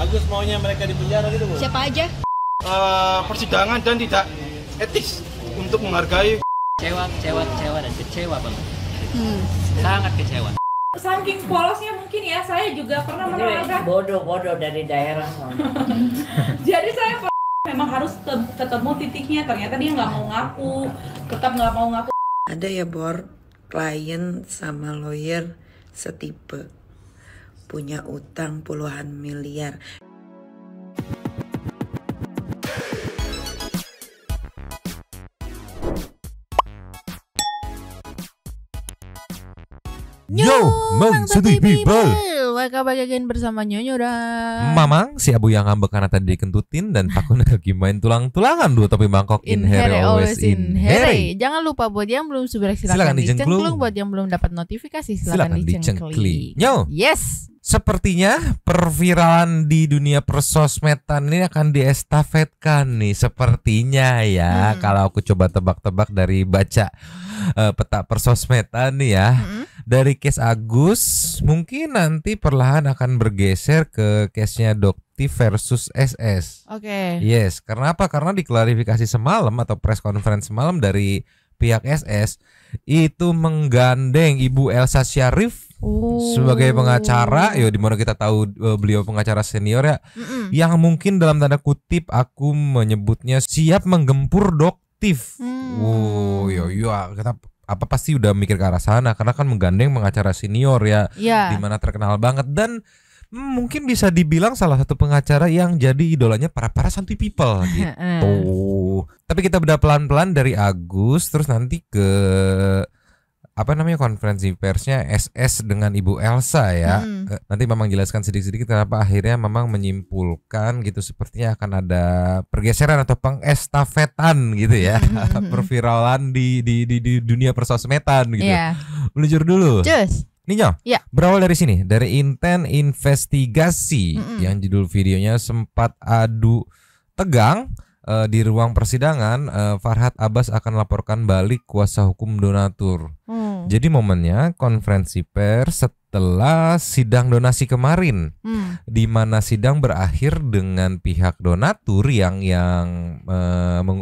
Agus maunya mereka di penjara gitu, Bu? Siapa aja? Persidangan dan tidak etis untuk menghargai. Kecewa dan kecewa banget. Sangat kecewa. Saking polosnya mungkin ya, saya juga pernah menabrak. Bodoh dari daerah. Jadi saya memang harus ketemu titiknya. Ternyata dia nggak mau ngaku, tetap nggak mau ngaku. Ada ya Bor, klien sama lawyer setipe, punya utang puluhan miliar. Yo, Mang City People. Welcome back again bersama Nyonyo dan Mamang, si abu yang ngambek karena tadi dikentutin dan takut lagi main tulang-tulangan dulu tapi mangkok in here always in here. Jangan lupa buat yang belum subscribe silakan dicengklung. Buat yang belum dapat notifikasi silakan dicengkli. Yo. Yes. Sepertinya perviralan di dunia persosmedan ini akan diestafetkan nih sepertinya ya. Kalau aku coba tebak-tebak dari baca peta persosmedan nih ya. Dari case Agus mungkin nanti perlahan akan bergeser ke case-nya Dokti versus SS. Oke. Yes, karena apa? Karena diklarifikasi semalam atau press conference semalam dari pihak SS itu menggandeng Ibu Elsa Syarif sebagai pengacara, ya dimana kita tahu beliau pengacara senior ya, yang mungkin dalam tanda kutip aku menyebutnya siap menggempur Doktif. Kita apa pasti udah mikir ke arah sana karena kan menggandeng pengacara senior ya, dimana terkenal banget dan mungkin bisa dibilang salah satu pengacara yang jadi idolanya para santuy people gitu. Tapi kita udah pelan-pelan dari Agus terus nanti ke konferensi persnya SS dengan Ibu Elsa ya. Nanti Mamang jelaskan sedikit-sedikit kenapa akhirnya Mamang menyimpulkan gitu sepertinya akan ada pergeseran atau pengestafetan gitu ya. Perviralan di dunia persosmedan gitu. Meluncur dulu. Ninyo, berawal dari sini, dari Inten Investigasi yang judul videonya sempat adu tegang. Di ruang persidangan, Farhad Abbas akan laporkan balik kuasa hukum donatur. Jadi momennya konferensi pers setelah sidang donasi kemarin, di mana sidang berakhir dengan pihak donatur yang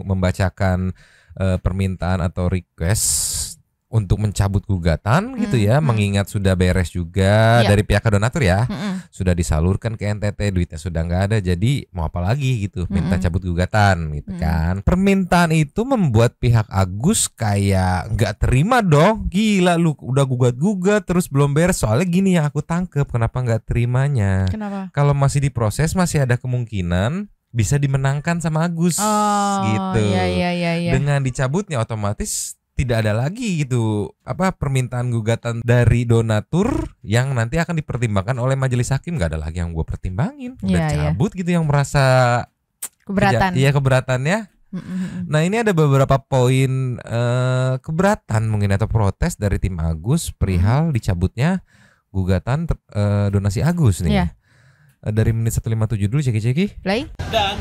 membacakan permintaan atau request untuk mencabut gugatan gitu ya, mengingat sudah beres juga dari pihak donatur ya, sudah disalurkan ke NTT, duitnya sudah nggak ada, jadi mau apa lagi gitu, minta cabut gugatan gitu kan. Permintaan itu membuat pihak Agus kayak nggak terima dong, gila lu udah gugat-gugat terus belum beres, soalnya gini yang aku tangkep kenapa nggak terimanya. Kenapa? Kalau masih diproses masih ada kemungkinan bisa dimenangkan sama Agus gitu. Dengan dicabutnya otomatis tidak ada lagi gitu permintaan gugatan dari donatur yang nanti akan dipertimbangkan oleh majelis hakim. Nggak ada lagi yang gue pertimbangin, udah cabut gitu yang merasa keberatan. Iya keberatannya. Nah ini ada beberapa poin keberatan mungkin atau protes dari tim Agus perihal dicabutnya gugatan donasi Agus nih. Dari menit 157 dulu ceki-ceki. Play. Dan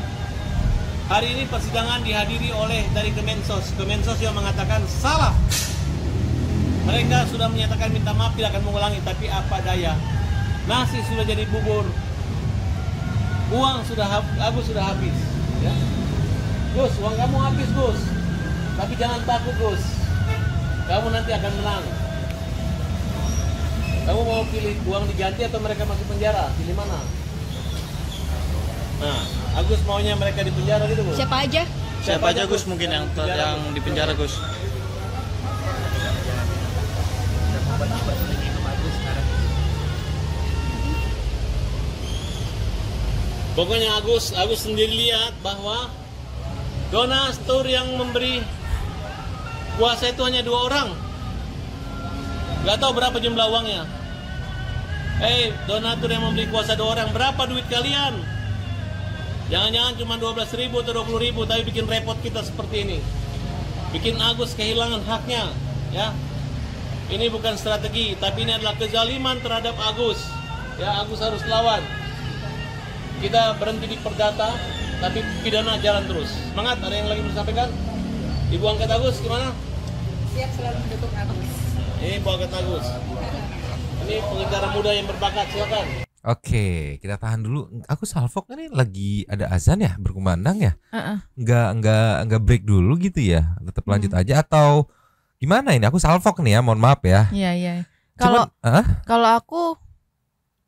hari ini persidangan dihadiri oleh dari Kemensos yang mengatakan salah. Mereka sudah menyatakan minta maaf tidak akan mengulangi, tapi apa daya, nasi sudah jadi bubur, uang Agus sudah habis ya. Gus, uang kamu habis Gus, tapi jangan takut Gus, kamu nanti akan menang. Kamu mau pilih uang diganti atau mereka masuk penjara, pilih mana? Nah, Agus maunya mereka di penjara gitu, Bu. Siapa aja? Siapa aja Gus mungkin yang di penjara Gus? Pokoknya Agus sendiri lihat bahwa donatur yang memberi kuasa itu hanya 2 orang. Gak tahu berapa jumlah uangnya. Donatur yang memberi kuasa 2 orang, berapa duit kalian? Jangan-jangan cuma 12.000 atau 20.000, tapi bikin repot kita seperti ini. Bikin Agus kehilangan haknya, ya. Ini bukan strategi, tapi ini adalah kezaliman terhadap Agus. Ya, Agus harus lawan. Kita berhenti di perdata, tapi pidana jalan terus. Semangat, ada yang lagi mau disampaikan? Ibu angkat Agus gimana? Siap selalu mendukung Agus. Ini Ibu angkat Agus. Ini pengacara muda yang berbakat, silakan. Oke, kita tahan dulu. Aku salfok ini lagi ada azan ya, berkumandang ya. Nggak break dulu gitu ya. Tetap lanjut aja atau gimana ini? Aku salfok nih ya, mohon maaf ya. Iya. Kalau aku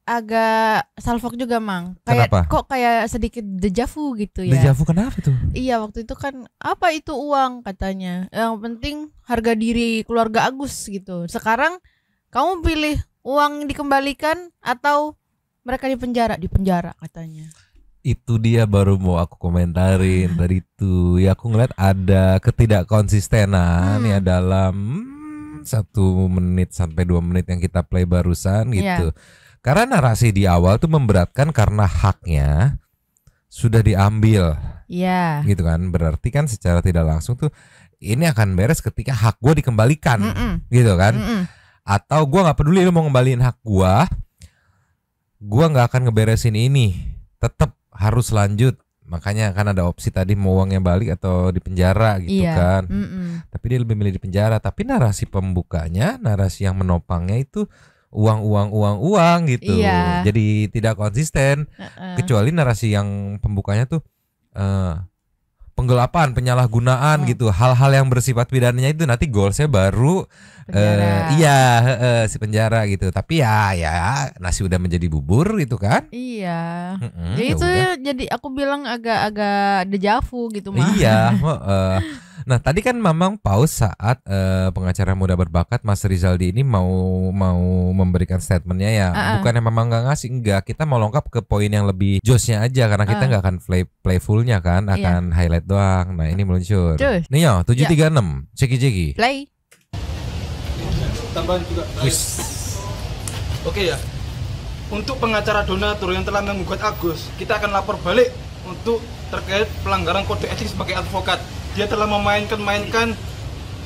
agak salfok juga, Mang. Kayak kenapa? kok kayak sedikit dejavu gitu ya. Dejavu kenapa tuh? Iya, waktu itu kan apa itu uang katanya. Yang penting harga diri keluarga Agus gitu. Sekarang kamu pilih uang dikembalikan atau mereka di penjara katanya. Itu dia baru mau aku komentarin tadi itu. Ya aku ngeliat ada ketidakkonsistenan ya dalam 1 menit sampai 2 menit yang kita play barusan gitu. Karena narasi di awal tuh memberatkan karena haknya sudah diambil. Iya. Gitu kan. Berarti kan secara tidak langsung tuh ini akan beres ketika hak gue dikembalikan. Gitu kan. Atau gue gak peduli lu mau ngembaliin hak gue gak akan ngeberesin ini, tetap harus lanjut. Makanya kan ada opsi tadi mau uangnya balik atau di penjara gitu kan. Tapi dia lebih milih di penjara. Tapi narasi pembukanya, narasi yang menopangnya itu uang gitu. Jadi tidak konsisten. Kecuali narasi yang pembukanya tuh penggelapan, penyalahgunaan gitu. Hal-hal yang bersifat pidananya itu nanti goalsnya baru si penjara gitu. Tapi ya nasi udah menjadi bubur gitu kan. Iya. Jadi itu jadi aku bilang agak dejavu gitu mah. Iya. Nah tadi kan Mamang pause saat pengacara muda berbakat Mas Rizaldi ini mau memberikan statementnya ya. Bukannya Mamang nggak ngasih, enggak. Kita mau lengkap ke poin yang lebih josnya aja karena kita nggak akan playfulnya kan, akan highlight doang. Nah ini meluncur. Nih 736 ceki. Play. Tambahan juga. Oke ya. Untuk pengacara donatur yang telah menggugat Agus, kita akan lapor balik untuk terkait pelanggaran kode etik sebagai advokat. Dia telah memainkan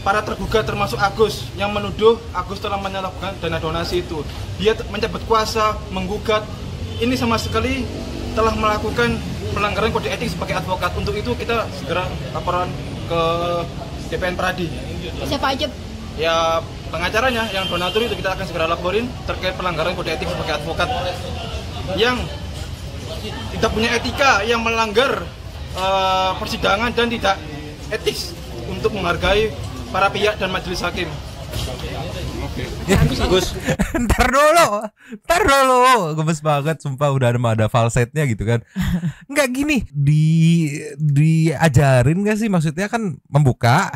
para tergugat termasuk Agus yang menuduh Agus telah menyalahgunakan dana donasi itu. Dia mencabut kuasa, menggugat. Ini sama sekali telah melakukan pelanggaran kode etik sebagai advokat. Untuk itu kita segera laporan ke DPN Pradi. Siapa aja? Ya pengacaranya yang donatur itu kita akan segera laporin terkait pelanggaran kode etik sebagai advokat yang tidak punya etika, yang melanggar persidangan dan tidak etis untuk menghargai para pihak dan majelis hakim. Gus, ntar dulu, gemes banget, sumpah udah ada falsetnya gitu kan. Nggak gini, diajarin nggak sih, maksudnya kan membuka,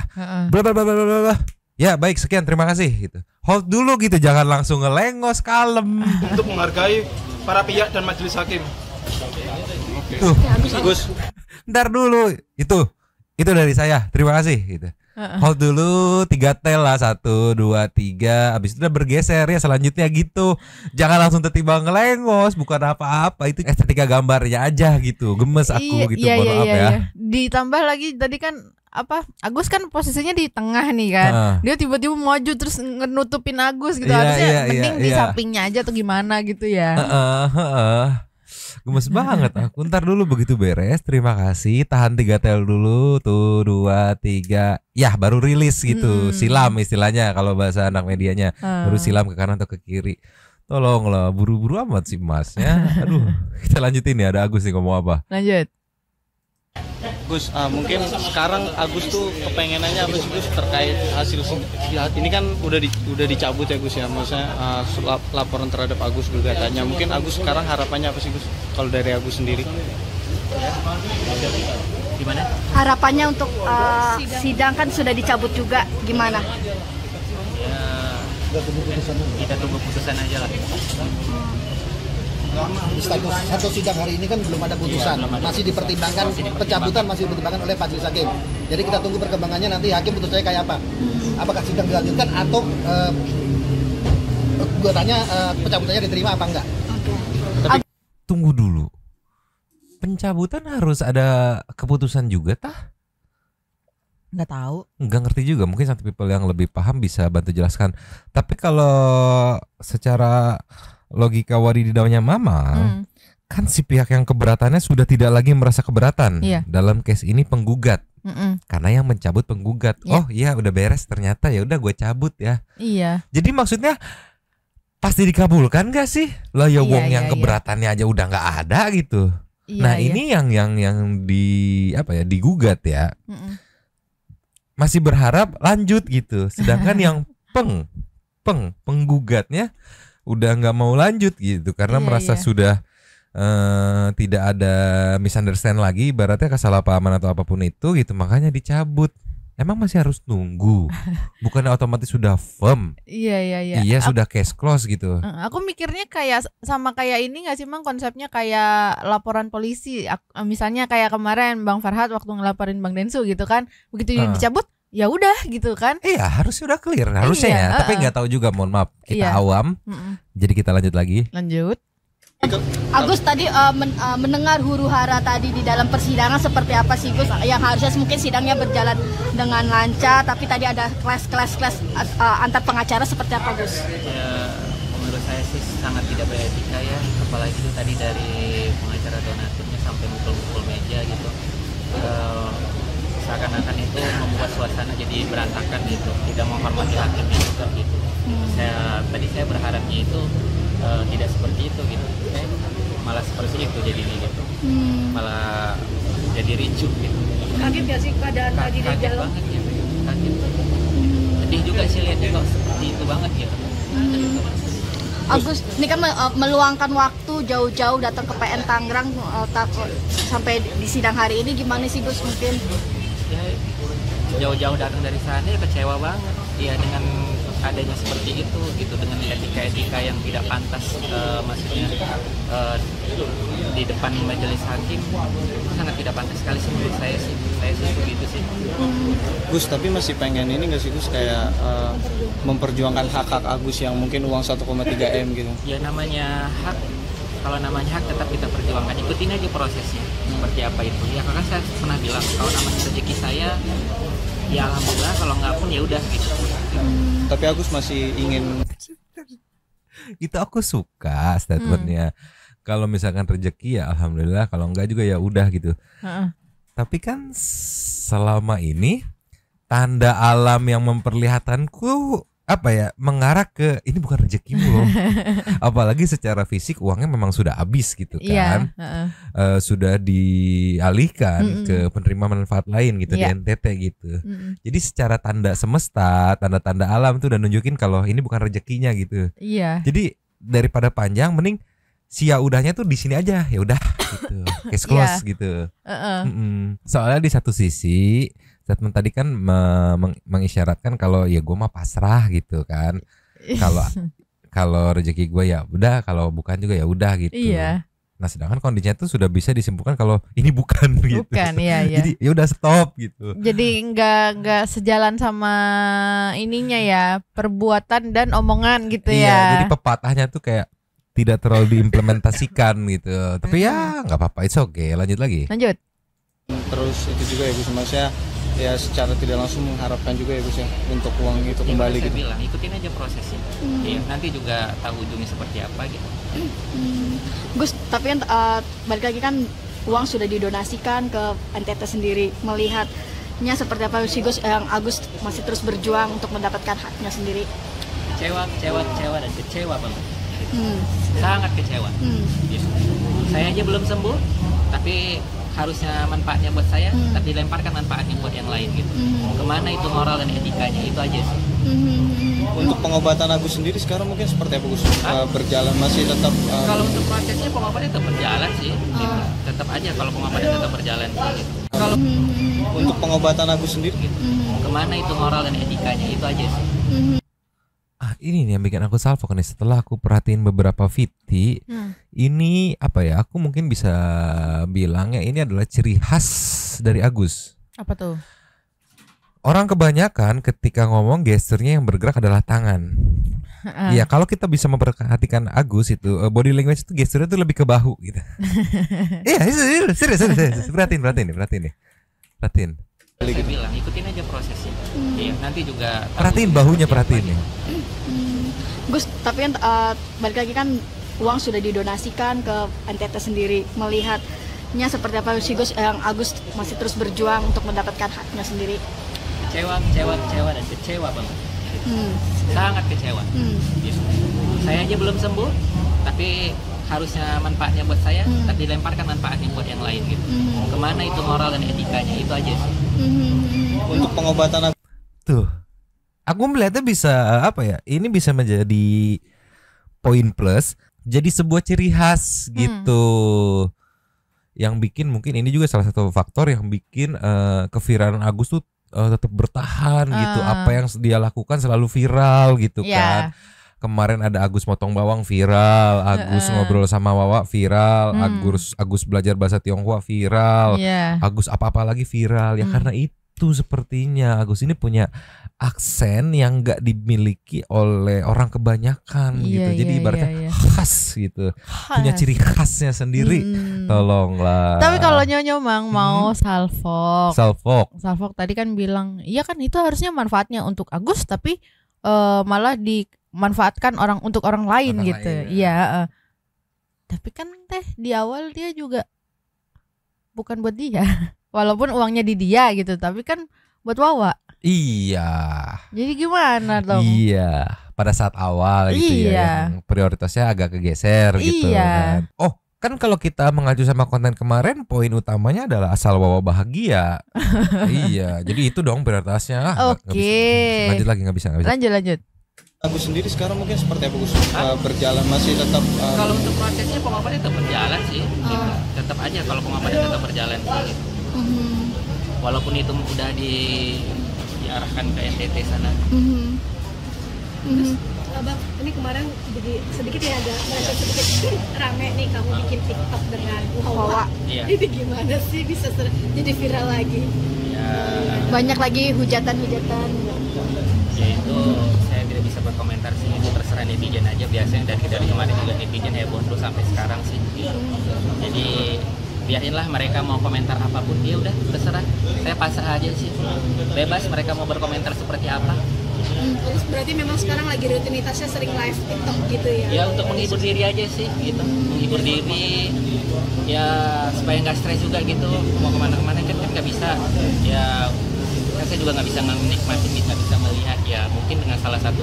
bla bla bla bla bla. Ya baik sekian terima kasih gitu. Hold dulu gitu, jangan langsung ngelengos, kalem. Untuk menghargai para pihak dan majelis hakim. Tuh, Gus, ntar dulu itu dari saya, terima kasih gitu. Hold dulu 3 tel lah, 1, 2, 3. Abis itu udah bergeser ya selanjutnya gitu. Jangan langsung tiba-tiba ngelengos, bukan apa-apa. Itu estetika gambarnya aja gitu. Gemes aku gitu, mohon maaf ya. Ditambah lagi tadi kan Agus kan posisinya di tengah nih kan. Dia tiba-tiba maju terus nutupin Agus gitu. Harusnya mending di sampingnya aja atau gimana gitu ya. Gemes banget aku. Ntar dulu begitu beres, terima kasih. Tahan 3 tel dulu. Tuh 2, 3. Ya baru rilis gitu. Silam istilahnya kalau bahasa anak medianya. Baru silam ke kanan atau ke kiri. Tolonglah, buru-buru amat sih mas ya. Aduh, kita lanjutin ya. Ada Agus nih ngomong apa. Lanjut Gus, mungkin sekarang Agus tuh kepengenannya apa sih Gus terkait hasil ini kan udah dicabut ya Gus ya, maksudnya laporan terhadap Agus gugatannya. Mungkin Agus sekarang harapannya apa sih Gus kalau dari Agus sendiri? Gimana? Harapannya untuk sidang kan sudah dicabut juga, gimana? Ya, kita tunggu putusan aja lah. Status satu sidang hari ini kan belum ada putusan, masih dipertimbangkan, pencabutan masih dipertimbangkan oleh majelis hakim. Jadi kita tunggu perkembangannya, nanti hakim putusnya kayak apa. Apakah sidang dilanjutkan atau gugatannya pencabutannya diterima apa enggak? Tapi tunggu dulu, pencabutan harus ada keputusan juga tah? Nggak tahu, nggak ngerti juga. Mungkin satu people yang lebih paham bisa bantu jelaskan. Tapi kalau secara logika wadididaunya Mamang, kan si pihak yang keberatannya sudah tidak lagi merasa keberatan. Dalam case ini penggugat, karena yang mencabut penggugat. Oh iya udah beres ternyata, ya udah gue cabut ya. Iya. Jadi maksudnya pasti dikabulkan gak sih? Lah ya Iya, wong iya, yang iya. keberatannya aja udah nggak ada gitu. Iya, Nah iya. ini yang di apa ya digugat ya, Mm-mm. masih berharap lanjut gitu. Sedangkan yang penggugatnya udah nggak mau lanjut gitu karena Iya, merasa iya. sudah tidak ada misunderstand lagi, ibaratnya kesalahpahaman atau apapun itu gitu, makanya dicabut. Emang masih harus nunggu? Bukannya otomatis sudah firm? Iya, iya, iya. Iya sudah case close gitu. Aku mikirnya kayak sama kayak ini nggak sih Mang, konsepnya kayak laporan polisi. Misalnya kayak kemarin Bang Farhad waktu ngelaporin Bang Densu gitu kan, begitu dicabut ya udah gitu kan. Iya harusnya udah clear harusnya Iya, ya. Tapi nggak tahu juga, mohon maaf kita Iya. awam. Jadi kita lanjut lagi. Lanjut. Agus tadi mendengar huru-hara tadi di dalam persidangan seperti apa sih Gus? Yang harusnya mungkin sidangnya berjalan dengan lancar, tapi tadi ada kelas antar pengacara seperti apa Gus? Ya, menurut saya sih sangat tidak beretika ya, apalagi itu tadi dari pengacara donaturnya sampai mukul-mukul meja gitu. Seakan-akan itu membuat suasana jadi berantakan gitu, tidak menghormati hakimnya juga gitu. Saya berharapnya itu tidak seperti itu gitu, malah seperti itu jadinya gitu, malah jadi ricuh gitu. Kaget gak sih keadaan tadi di Kaget dalam? banget ya, kaget. Sedih juga sih lihatnya kok seperti itu banget gitu. Agus, ini kan meluangkan waktu jauh-jauh datang ke PN Tangerang sampai di sidang hari ini, gimana sih Gus mungkin? Ya, jauh-jauh datang dari sana ya kecewa banget ya dengan adanya seperti itu gitu, dengan etika-etika yang tidak pantas, maksudnya di depan majelis hakim itu sangat tidak pantas sekali sih menurut saya sih begitu sih. Gus, tapi masih pengen ini nggak sih Gus kayak memperjuangkan hak-hak Agus yang mungkin uang 1,3 M gitu? Ya namanya hak, kalau namanya hak tetap kita perjuangkan, ikutin aja prosesnya seperti apa itu. Ya karena saya pernah bilang kalau namanya rezeki saya ya alhamdulillah, kalau nggak pun ya udah gitu. Tapi Agus masih ingin. Itu aku suka statementnya. Kalau misalkan rezeki ya alhamdulillah, kalau enggak juga ya udah gitu. Tapi kan selama ini tanda alam yang memperlihatkanku apa ya, mengarah ke ini bukan rezekimu loh. Apalagi secara fisik uangnya memang sudah habis gitu kan. Sudah dialihkan ke penerima manfaat lain gitu di NTT gitu. Jadi secara tanda semesta, tanda-tanda alam tuh udah nunjukin kalau ini bukan rezekinya gitu. Jadi daripada panjang mending sia udahnya tuh di sini aja, ya udah gitu. Case close gitu. Soalnya di satu sisi statement tadi kan mengisyaratkan kalau ya gue mah pasrah gitu kan. Kalau rezeki gue ya udah, kalau bukan juga ya udah gitu. Nah sedangkan kondisinya tuh sudah bisa disimpulkan kalau ini bukan gitu. Jadi ya udah stop gitu. Jadi nggak sejalan sama ininya ya, perbuatan dan omongan gitu ya. Jadi pepatahnya tuh kayak tidak terlalu diimplementasikan gitu. Tapi ya nggak apa-apa, it's okay. Lanjut lagi. Lanjut. Terus itu juga ya Gus, maksudnya ya secara tidak langsung mengharapkan juga ya Gus ya untuk uang itu kembali gitu. Saya bilang ikutin aja prosesnya. Ya, nanti juga tahu ujungnya seperti apa gitu. Gus, tapi kan balik lagi kan uang sudah didonasikan ke NTT sendiri, melihatnya seperti apa sih Gus yang Agus masih terus berjuang untuk mendapatkan haknya sendiri? Kecewa dan kecewa banget. Sangat kecewa. Gitu. Saya aja belum sembuh, tapi harusnya manfaatnya buat saya, tapi lemparkan manfaatnya buat yang lain gitu. Kemana itu moral dan etikanya, itu aja sih. Untuk pengobatan Agus sendiri sekarang mungkin seperti apa Gus? Berjalan masih tetap? Kalau untuk prosesnya pengobatan tetap berjalan sih, gitu. Tetap aja kalau pengobatan tetap berjalan gitu. Kalau untuk pengobatan Agus sendiri gitu. Kemana itu moral dan etikanya, itu aja sih. Ini nih yang bikin aku salfok nih, setelah aku perhatiin beberapa VT. Ini apa ya, aku mungkin bisa bilangnya ini adalah ciri khas dari Agus. Apa tuh? Orang kebanyakan ketika ngomong gesturnya yang bergerak adalah tangan. Ya kalau kita bisa memperhatikan Agus itu body language itu gesturnya tuh lebih ke bahu gitu. Iya serius. Perhatiin nih. Saya bilang ikutin aja prosesnya. Iya, nanti juga perhatiin bahunya, perhatiin nih. Gus, tapi kan balik lagi kan uang sudah didonasikan ke NTT sendiri, melihatnya seperti apa sih Gus yang Agus masih terus berjuang untuk mendapatkan haknya sendiri? Kecewa dan kecewa banget. Sangat kecewa. Gitu. Saya aja belum sembuh, tapi harusnya manfaatnya buat saya, tapi dilemparkan manfaatnya buat yang lain gitu. Kemana itu moral dan etikanya, itu aja sih. Untuk pengobatan Tuh, aku melihatnya bisa apa ya? Ini bisa menjadi poin plus, jadi sebuah ciri khas gitu. Yang bikin mungkin ini juga salah satu faktor yang bikin keviralan Agus tuh tetap bertahan gitu. Apa yang dia lakukan selalu viral gitu kan. Kemarin ada Agus motong bawang viral, Agus ngobrol sama Wawa viral, Agus belajar bahasa Tionghoa viral, Agus apa-apa lagi viral. Ya karena itu sepertinya Agus ini punya aksen yang gak dimiliki oleh orang kebanyakan gitu. Jadi ibaratnya khas gitu, punya ciri khasnya sendiri. Tolonglah. Tapi kalau Nyonya Mang mau salfok tadi kan bilang, iya kan itu harusnya manfaatnya untuk Agus, tapi malah dimanfaatkan untuk orang lain gitu. Iya. Tapi kan di awal dia juga bukan buat dia. Walaupun uangnya di dia gitu, tapi kan buat Wawa. Iya. Jadi gimana dong? Iya. Pada saat awal gitu ya, yang prioritasnya agak kegeser gitu kan. Oh, kan kalau kita mengacu sama konten kemarin, poin utamanya adalah asal Wawa bahagia. Iya. Jadi itu dong prioritasnya. Oke. Lanjut lagi, nggak bisa. Lanjut. Agus sendiri sekarang mungkin seperti apa Gus? Berjalan masih tetap Kalau untuk prosesnya pengobatan tetap berjalan sih. Tetap aja kalau pengobatan tetap berjalan sih. Walaupun itu udah diarahkan ke NTT sana. Terus Bang, ini kemarin jadi sedikit ya agak sedikit rame nih kamu bikin TikTok dengan Wawa. Ini gimana sih bisa jadi viral lagi? Ya, banyak lagi hujatan-hujatan. Ya itu saya tidak bisa berkomentar sih, itu terserah netizen aja biasanya, dari kemarin juga netizen heboh terus sampai sekarang sih. Jadi biarinlah mereka mau komentar apapun, dia udah terserah, saya pasrah aja sih, bebas mereka mau berkomentar seperti apa. Terus berarti memang sekarang lagi rutinitasnya sering live TikTok gitu ya? Ya untuk menghibur diri aja sih gitu, menghibur diri ya supaya nggak stres juga gitu, mau kemana-kemana kan nggak bisa ya. Saya juga nggak bisa menikmati, nggak bisa melihat ya, mungkin dengan salah satu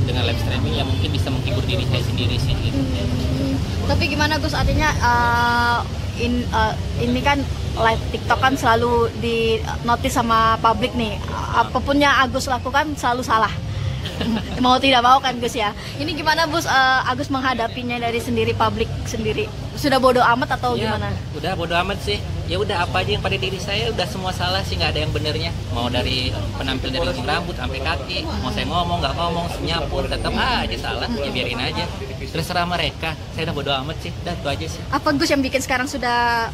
dengan live streaming ya mungkin bisa menghibur diri saya sendiri sih gitu. Tapi gimana Gus, artinya ini kan live TikTok kan selalu di notice sama publik nih, apapun yang Agus lakukan selalu salah. Mau tidak mau kan Gus ya. Ini gimana Gus, Agus menghadapinya dari sendiri, publik sendiri? Sudah bodoh amat atau ya, gimana? Udah bodoh amat sih. Ya udah apa aja yang pada diri saya udah semua salah sih, nggak ada yang benernya. Mau dari penampil dari ujung rambut sampai kaki, mau saya ngomong nggak ngomong, nyapur tetap aja salah. Ya biarin aja. Terserah mereka. Saya udah bodoh amat sih. Udah itu aja sih. Apa Gus yang bikin sekarang sudah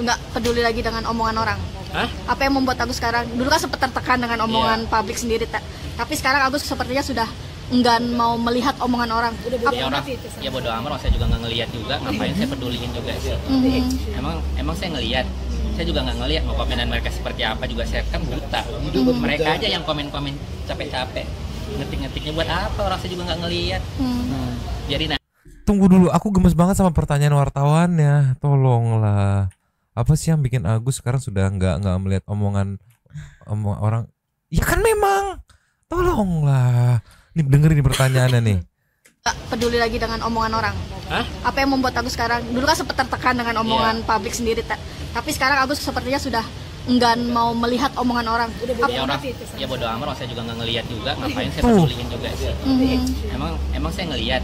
nggak peduli lagi dengan omongan orang? Hah? Apa yang membuat Agus sekarang, dulu kan sempat tertekan dengan omongan publik sendiri, tapi sekarang Agus sepertinya sudah enggan mau melihat omongan orang. Ya orang, ya bodo amat, saya juga nggak ngelihat juga, ngapain saya peduliin juga sih. Emang saya ngelihat, saya juga nggak ngelihat mau komenan mereka seperti apa juga, saya kan buta. Mereka aja yang komen-komen capek-capek, ngetik-ngetiknya buat apa, orang saya juga nggak ngelihat. Biarin. Tunggu dulu, aku gemes banget sama pertanyaan wartawannya. Tolonglah. Apa sih yang bikin Agus sekarang sudah nggak melihat omongan orang? Ya kan memang. Tolonglah. Nih dengerin nih pertanyaannya nih. Gak peduli lagi dengan omongan orang. Hah? Apa yang membuat Agus sekarang, dulu kan sempat tertekan dengan omongan publik sendiri, tapi sekarang Agus sepertinya sudah enggan mau melihat omongan orang. Ya orang, ya bodo amat, saya juga nggak ngelihat juga, ngapain saya peduliin juga sih. Emang saya ngelihat.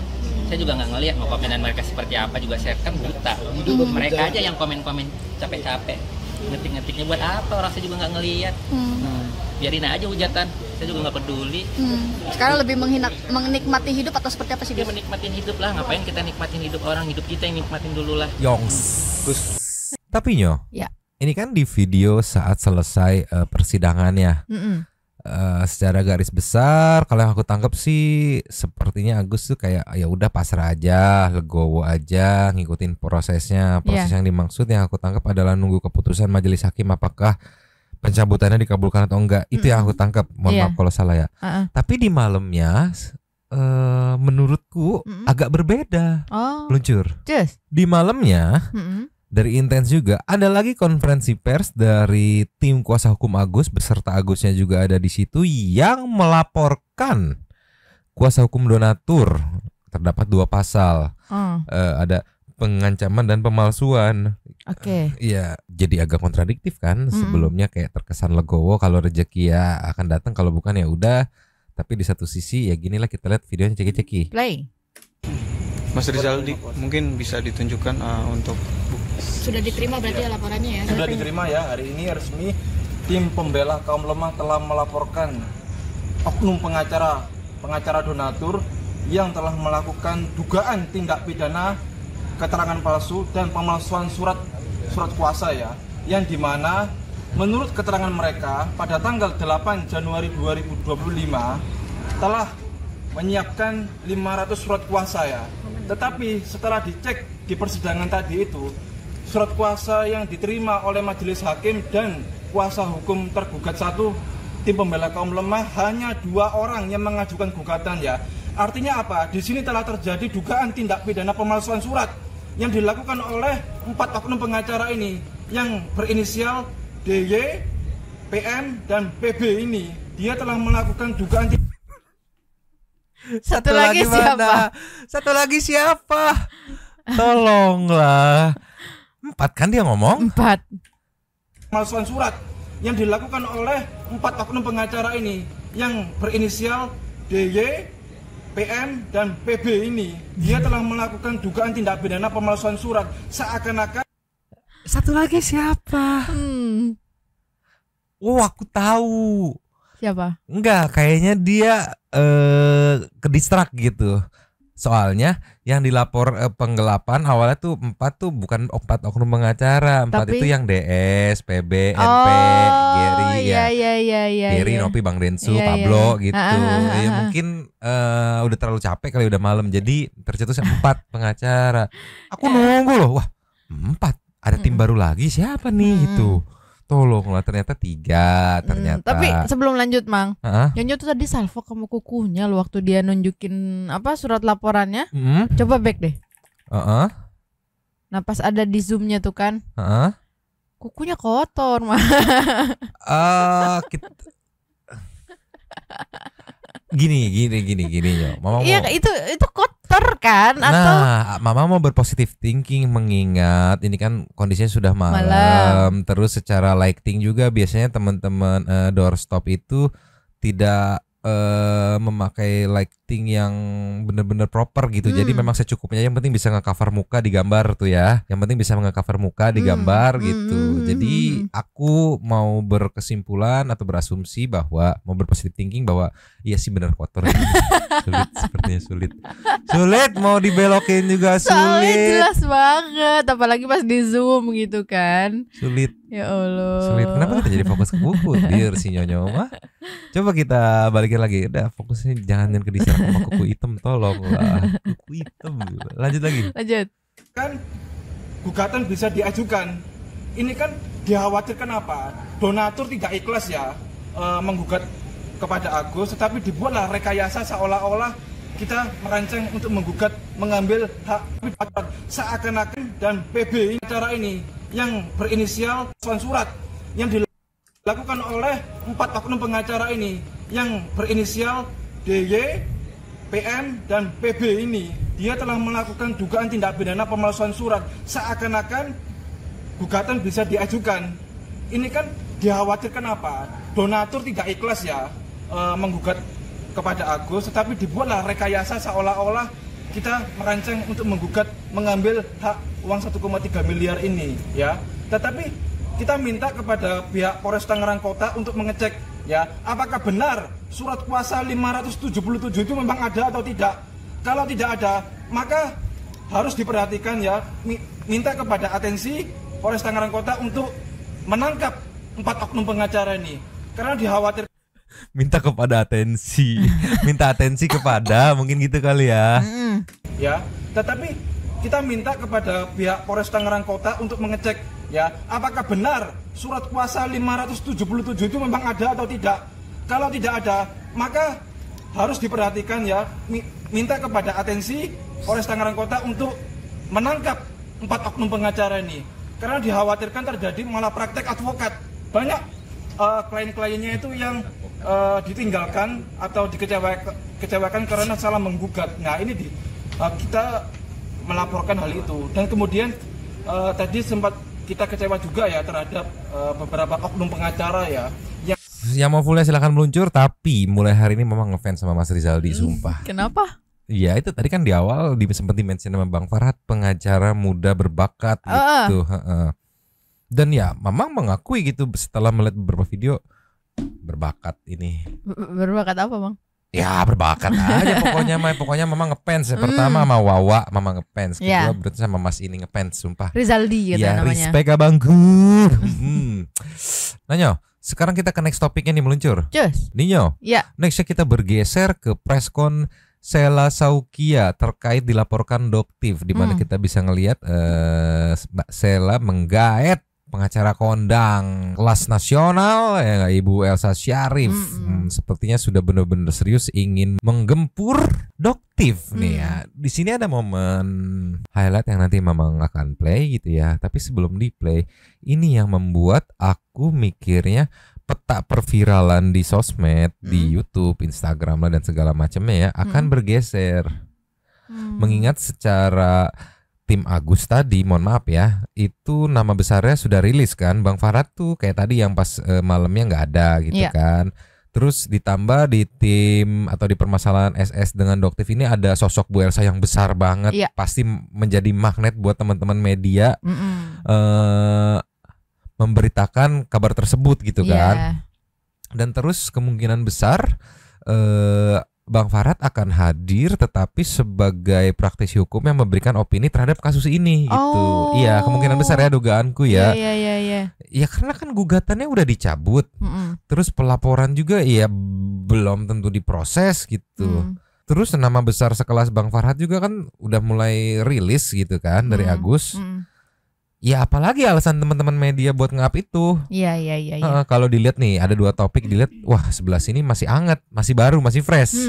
Saya juga nggak ngelihat mau komenan mereka seperti apa juga, saya kan buta. Mereka aja yang komen-komen capek-capek, ngetik-ngetiknya buat apa, orang saya juga nggak ngelihat. Biarin aja hujatan, saya juga nggak peduli. Sekarang lebih menikmati hidup atau seperti apa sih dia? Dia menikmatin hidup lah, ngapain kita nikmatin hidup orang, hidup kita yang nikmatin dulu lah. Yongs. Tapi Nyo, ya. Ini kan di video saat selesai persidangannya. Secara garis besar kalau yang aku tangkap sih sepertinya Agus tuh kayak ya udah pasrah aja, legowo aja, ngikutin prosesnya. Proses yang dimaksud yang aku tangkap adalah nunggu keputusan majelis hakim apakah pencabutannya dikabulkan atau enggak. Itu yang aku tangkap. Mohon maaf kalau salah ya. Tapi di malamnya menurutku agak berbeda. Luncur. Di malamnya dari Intens juga ada lagi konferensi pers dari tim kuasa hukum Agus beserta Agusnya juga ada di situ yang melaporkan kuasa hukum donatur terdapat 2 pasal. Ada pengancaman dan pemalsuan. Oke. Iya, jadi agak kontradiktif kan. Sebelumnya kayak terkesan legowo, kalau rezeki ya akan datang, kalau bukan ya udah. Tapi di satu sisi ya ginilah, kita lihat videonya ceki-ceki. Play. Mas Rizaldi mungkin bisa ditunjukkan untuk Sudah diterima berarti ya laporannya ya? Sudah diterima ya, hari ini resmi tim pembela kaum lemah telah melaporkan oknum pengacara donatur yang telah melakukan dugaan tindak pidana keterangan palsu dan pemalsuan surat kuasa ya, yang dimana menurut keterangan mereka pada tanggal 8 Januari 2025 telah menyiapkan 500 surat kuasa ya. Tetapi setelah dicek di persidangan tadi itu, surat kuasa yang diterima oleh majelis hakim dan kuasa hukum tergugat 1 tim pembela kaum lemah hanya 2 orang yang mengajukan gugatan ya. Artinya apa? Di sini telah terjadi dugaan tindak pidana pemalsuan surat yang dilakukan oleh 4 oknum pengacara ini yang berinisial DY, PM, dan PB ini. Dia telah melakukan dugaan Satu lagi siapa? Satu lagi siapa? Tolonglah. 4 kan dia ngomong? 4. pemalsuan surat yang dilakukan oleh 4 oknum pengacara ini yang berinisial DY, PM, dan PB ini. Dia telah melakukan dugaan tindak pidana pemalsuan surat seakan-akan. Satu lagi siapa? Oh, aku tahu. Siapa? Enggak, kayaknya dia kedistrak gitu. Soalnya yang dilapor penggelapan awalnya tuh 4 tuh bukan 4 oknum pengacara, 4 itu yang DS, PB, NP, Gary ya. Gary, Nopi, Bang Densu, Pablo gitu. Ya mungkin udah terlalu capek kali, udah malam, jadi tercetusnya 4 pengacara. Aku nunggu loh, wah 4 ada tim baru lagi, siapa nih gitu. Tolonglah, ternyata 3 ternyata. Tapi sebelum lanjut Mang, Nyonyo tuh tadi salvo kamu kukunya lo waktu dia nunjukin apa surat laporannya. Coba back deh. Nah pas ada di zoomnya tuh kan, kukunya kotor mah. Gini yo. Mama iya mau... itu kotor kan? Atau Mama mau berpositif thinking, mengingat ini kan kondisinya sudah malam. Terus secara lighting juga biasanya teman-teman doorstop itu tidak memakai lighting yang benar-benar proper gitu. Jadi memang secukupnya, yang penting bisa nge-cover muka di gambar tuh ya. Yang penting bisa nge-cover muka di gambar gitu. Jadi aku mau berkesimpulan atau berasumsi bahwa mau berpositif thinking bahwa iya sih benar kotor. Sepertinya sulit mau dibelokin juga sulit. Soalnya jelas banget, apalagi pas di zoom gitu kan. Sulit. Ya Allah. Sulit. Kenapa kita jadi fokus ke buku? Dir si Nyonyo mah. Coba kita balikin lagi. Udah fokusnya jangan ke diserang sama kuku hitam, tolonglah. Kuku hitam. Lanjut lagi. Lanjut. Kan gugatan bisa diajukan. Ini kan dikhawatirkan apa? Donatur tidak ikhlas ya menggugat kepada Agus, tetapi dibuatlah rekayasa seolah-olah kita merancang untuk menggugat, mengambil hak seakan-akan, dan PB acara ini yang berinisial surat yang dilakukan oleh 4 oknum pengacara ini yang berinisial DY, PM, dan PB ini. Dia telah melakukan dugaan tindak pidana pemalsuan surat seakan-akan gugatan bisa diajukan. Ini kan dikhawatirkan apa? Donatur tidak ikhlas ya menggugat kepada Agus, tetapi dibuatlah rekayasa seolah-olah kita merancang untuk menggugat, mengambil hak uang 1,3 miliar ini ya. Tetapi kita minta kepada pihak Polres Tangerang Kota untuk mengecek ya, apakah benar surat kuasa 577 itu memang ada atau tidak. Kalau tidak ada, maka harus diperhatikan ya, minta kepada atensi Polres Tangerang Kota untuk menangkap 4 oknum pengacara ini, karena dikhawatirkan. Minta kepada atensi, minta atensi kepada, mungkin gitu kali ya. Ya, tetapi kita minta kepada pihak Polres Tangerang Kota untuk mengecek ya, apakah benar surat kuasa 577 itu memang ada atau tidak. Kalau tidak ada, maka harus diperhatikan ya, minta kepada atensi Polres Tangerang Kota untuk menangkap 4 oknum pengacara ini, karena dikhawatirkan terjadi malah praktek advokat. Banyak klien-kliennya itu yang ditinggalkan atau dikecewakan karena salah menggugat. Nah ini kita melaporkan hal itu. Dan kemudian tadi sempat kita kecewa juga ya terhadap beberapa oknum pengacara ya. Yang mau fullnya silahkan meluncur, tapi mulai hari ini memang ngefans sama Mas Rizaldi, sumpah. Kenapa? Iya, itu tadi kan di awal sempat di-mention sama Bang Farhad, pengacara muda berbakat gitu. Dan ya memang mengakui gitu setelah melihat beberapa video berbakat ini. Berbakat apa, Bang? Ya berbakat aja pokoknya memang ngefans. Pertama sama Wawa memang ngefans, kedua berarti sama Mas ini ngefans, sumpah. Rizaldi gitu ya, namanya. Respect abangku. Nanya, sekarang kita ke next topiknya nih meluncur. Cus. Ninyo. Ya. Nextnya kita bergeser ke preskon Sela Saukia terkait dilaporkan Doktiv, di mana kita bisa ngelihat Mbak Sela menggaet pengacara kondang kelas nasional ya Ibu Elsa Syarif. Sepertinya sudah benar-benar serius ingin menggempur Doktiv nih ya. Di sini ada momen highlight yang nanti memang akan play gitu ya. Tapi sebelum di play, ini yang membuat aku mikirnya peta perviralan di sosmed, di YouTube, Instagram lah dan segala macamnya ya akan bergeser. Mengingat secara tim Agus tadi, mohon maaf ya, itu nama besarnya sudah rilis kan. Bang Farhad tuh kayak tadi yang pas malamnya nggak ada gitu kan. Terus ditambah di tim atau di permasalahan SS dengan Doktiv ini ada sosok Bu Elsa yang besar banget, pasti menjadi magnet buat teman-teman media memberitakan kabar tersebut gitu kan. Dan terus kemungkinan besar Bang Farhad akan hadir tetapi sebagai praktisi hukum yang memberikan opini terhadap kasus ini gitu. Iya, kemungkinan besar ya dugaanku ya. Iya. Ya karena kan gugatannya udah dicabut. Terus pelaporan juga ya belum tentu diproses gitu. Terus nama besar sekelas Bang Farhad juga kan udah mulai rilis gitu kan dari Agus. Ya apalagi alasan teman-teman media buat ngap itu. Iya. Kalau dilihat nih ada 2 topik, dilihat wah sebelah sini masih anget, masih baru, masih fresh.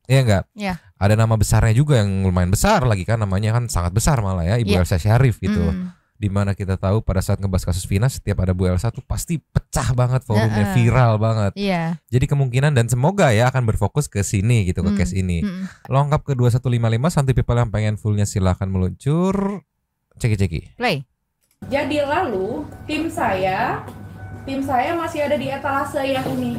Iya enggak? Iya. Ada nama besarnya juga yang lumayan besar lagi kan, namanya kan sangat besar malah ya, Ibu Elsa Syarif gitu. Dimana kita tahu pada saat ngebahas kasus Vina, setiap ada Bu Elsa tuh pasti pecah banget forumnya, viral banget. Jadi kemungkinan dan semoga ya akan berfokus ke sini gitu, ke case ini. Lengkap ke 2155, Santi People yang pengen fullnya silahkan meluncur. Ceki. Play. Jadi lalu tim saya masih ada di etalase yang ini.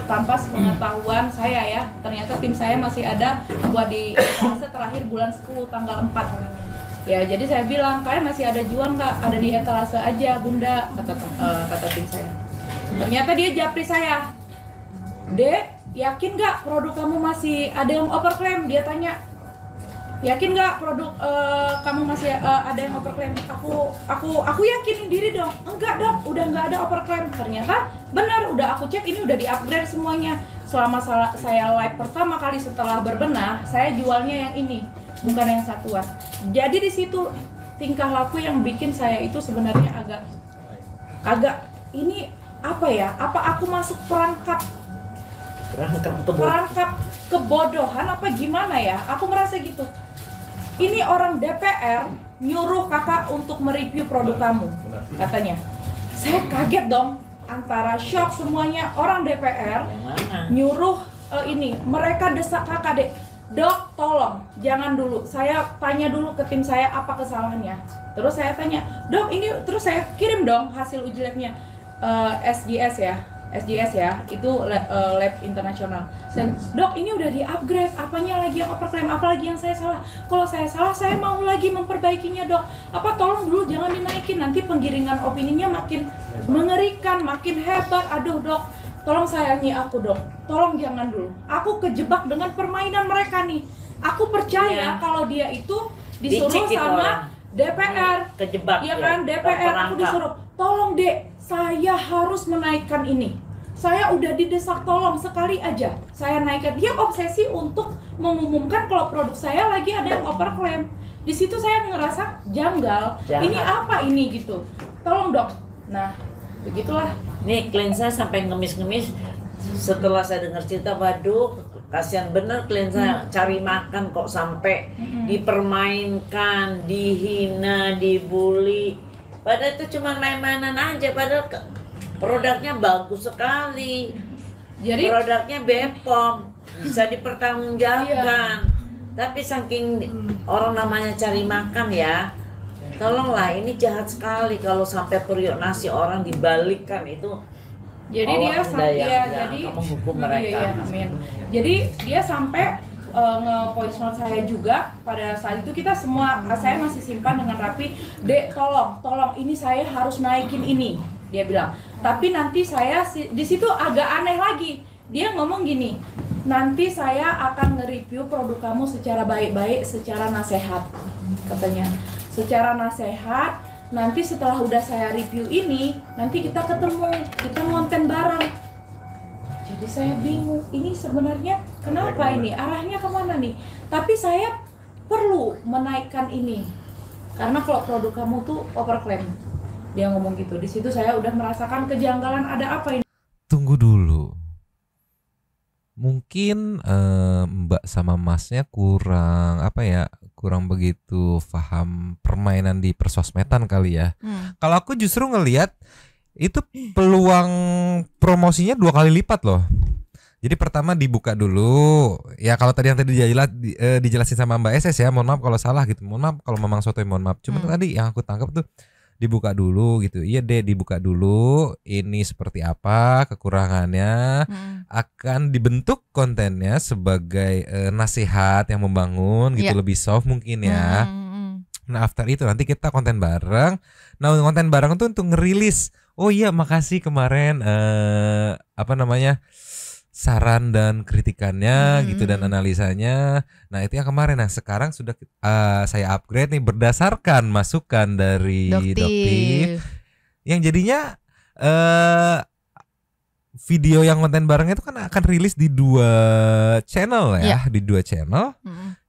Tanpa sepengetahuan saya ya, ternyata tim saya masih ada buat di etalase terakhir bulan 10 tanggal 4. Ya, jadi saya bilang, kalian masih ada jual nggak? Ada di etalase aja, Bunda, kata tim saya. Ternyata dia japri saya. Dek, yakin nggak produk kamu masih ada yang overclaim? Dia tanya. Yakin nggak produk kamu masih ada yang overclaim? Aku yakinin diri dong. Enggak dong, udah nggak ada overclaim. Ternyata benar, udah aku cek ini udah di-upgrade semuanya. Selama saya live pertama kali setelah berbenah, saya jualnya yang ini, bukan yang satuan. Jadi di situ tingkah laku yang bikin saya itu sebenarnya agak ini apa ya? Apa aku masuk perangkap kebodohan apa gimana ya? Aku merasa gitu. Ini orang DPR nyuruh kakak untuk mereview produk kamu, katanya. Saya kaget dong, antara shock semuanya. Orang DPR nyuruh ini, mereka desak kakak, Dek. Dok, tolong, jangan dulu. Saya tanya dulu ke tim saya apa kesalahannya. Terus saya tanya, Dok ini, terus saya kirim dong hasil uji labnya. SGS ya, itu lab internasional. Dok, ini udah di-upgrade, apanya lagi yang overclaim, apalagi yang saya salah. Kalau saya salah, saya mau lagi memperbaikinya, Dok. Apa tolong dulu jangan dinaikin, nanti penggiringan opininya makin mengerikan, makin hebat. Aduh, Dok, tolong sayangi aku, Dok. Tolong jangan dulu. Aku kejebak dengan permainan mereka nih. Aku percaya kalau dia itu disuruh sama DPR. Kejebak ya kan, DPR aku disuruh. Tolong, Dek, saya harus menaikkan ini. Saya udah didesak tolong sekali aja. Saya naikkan. Dia obsesi untuk mengumumkan kalau produk saya lagi ada yang overclaim. Di situ saya ngerasa janggal. Ini apa ini gitu. Tolong, Dok. Nah, begitulah. Nih, klien saya sampai ngemis-ngemis. Setelah saya dengar cerita, waduh, kasihan bener klien saya cari makan kok sampai dipermainkan, dihina, dibully. Padahal itu cuma main-mainan aja, padahal produknya bagus sekali. Jadi produknya BPOM, bisa dipertanggungjawabkan. Tapi saking orang namanya cari makan ya, tolonglah, ini jahat sekali kalau sampai periuk nasi orang dibalikkan itu. Jadi dia jadi menghukum iya, mereka. iya, amin. Jadi dia sampai nge-voice note saya juga pada saat itu, kita semua, saya masih simpan dengan rapi. Dek, tolong ini saya harus naikin ini, dia bilang. Tapi nanti saya di situ agak aneh lagi. Dia ngomong gini, nanti saya akan nge-review produk kamu secara baik-baik, secara nasehat, katanya. Secara nasehat, nanti setelah udah saya review ini, nanti kita ketemu, kita ngonten bareng. Jadi saya bingung, ini sebenarnya kenapa ini, arahnya kemana nih? Tapi saya perlu menaikkan ini, karena kalau produk kamu tuh overclaim. Dia ngomong gitu. Di situ saya udah merasakan kejanggalan, ada apa ini? Tunggu dulu. Mungkin Mbak sama Masnya kurang kurang begitu paham permainan di persosmedan kali ya. Kalau aku justru ngelihat itu peluang promosinya 2 kali lipat loh. Jadi pertama dibuka dulu. Ya kalau tadi yang dijelasin sama Mbak SS ya, mohon maaf kalau salah gitu. Mohon maaf kalau memang sotoy, mohon maaf. Cuma tadi yang aku tangkap tuh dibuka dulu gitu. Iya deh, dibuka dulu. Ini seperti apa kekurangannya, akan dibentuk kontennya sebagai nasihat yang membangun gitu, lebih soft mungkin ya. Nah after itu nanti kita konten bareng. Nah konten bareng itu untuk ngerilis. Oh iya, makasih kemarin saran dan kritikannya gitu dan analisanya. Nah itu yang kemarin. Nah sekarang sudah saya upgrade nih berdasarkan masukan dari Doktif, yang jadinya video yang konten bareng itu kan akan rilis di 2 channel ya, di 2 channel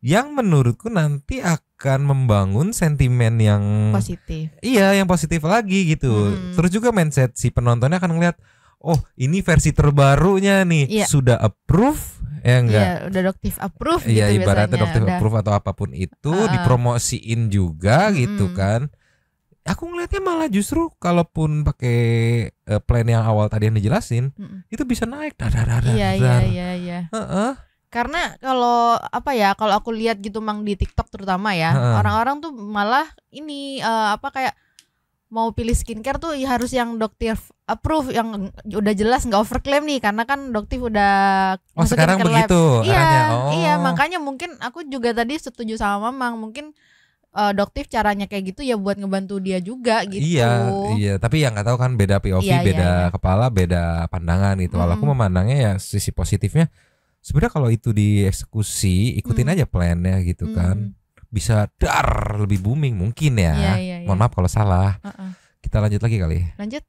yang menurutku nanti akan membangun sentimen yang positif. Iya, yang positif lagi gitu. Terus juga mindset si penontonnya akan ngeliat, oh ini versi terbarunya nih, sudah approve ya enggak? Iya, udah Doktif approve gitu. Iya, ibaratnya biasanya. Doktif approve atau apapun itu dipromosiin juga gitu kan. Aku ngelihatnya malah justru kalaupun pakai plan yang awal tadi yang dijelasin, itu bisa naik. Iya. Karena kalau kalau aku lihat gitu Mang di TikTok terutama ya, orang-orang tuh malah ini kayak mau pilih skincare tuh ya harus yang Doktif approve, yang udah jelas nggak overclaim nih, karena kan Doktif udah sekarang begitu. Iya, makanya mungkin aku juga tadi setuju sama Mamang, mungkin Doktif caranya kayak gitu ya buat ngebantu dia juga gitu. Iya, tapi yang nggak tahu kan beda POV, beda kepala, beda pandangan gitu. Kalau aku memandangnya ya sisi positifnya, sebenarnya kalau itu dieksekusi, ikutin aja plannya gitu kan, bisa lebih booming mungkin ya. Mohon maaf kalau salah. Kita lanjut lagi kali. Lanjut.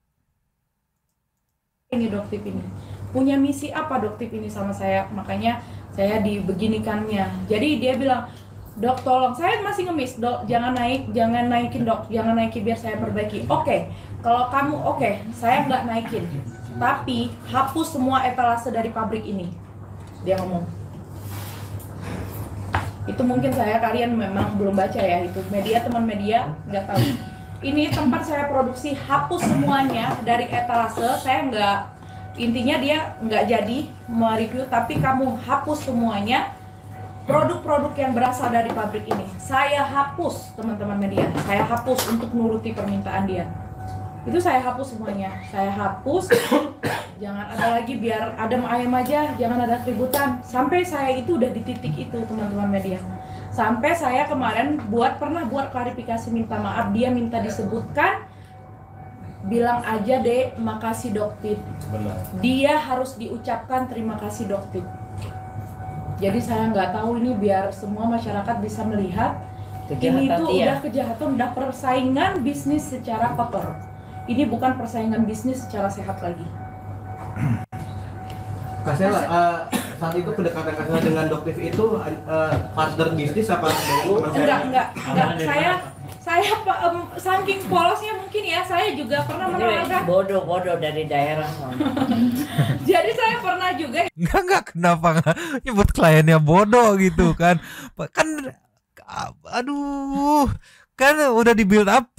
Ini Doktif ini punya misi apa Doktif ini sama saya, makanya saya dibeginikannya. Jadi dia bilang, Dok tolong, saya masih ngemis, Dok jangan naikin Dok, jangan naikin biar saya perbaiki. Oke, kalau kamu saya nggak naikin, tapi hapus semua etalase dari pabrik ini. Dia ngomong. Itu mungkin kalian memang belum baca ya, itu teman media nggak tahu. Ini tempat saya produksi, hapus semuanya dari etalase. Saya nggak, intinya dia nggak jadi mereview, tapi kamu hapus semuanya. Produk-produk yang berasal dari pabrik ini saya hapus, teman-teman media. Saya hapus untuk nuruti permintaan dia. Itu saya hapus semuanya. Saya hapus. Jangan ada lagi, biar adem ayem aja, jangan ada keributan. Sampai saya itu udah di titik itu, teman-teman media. Sampai saya kemarin pernah buat klarifikasi, minta maaf, dia minta disebutkan, bilang aja deh makasih Doktif. Dia harus diucapkan terima kasih Doktif. Jadi saya nggak tahu ini, biar semua masyarakat bisa melihat ini tuh udah kejahatan, udah persaingan bisnis secara kotor. Ini bukan persaingan bisnis secara sehat lagi. Kasela, saat itu kedekatan Kasela dengan Doktif itu partner bisnis apa? Enggak. Saya saking polosnya mungkin ya, saya juga pernah menawarkan bodoh dari daerah. Jadi saya pernah juga. Enggak, kenapa nggak nyebut kliennya bodoh gitu kan? Kan, aduh, kan udah di build up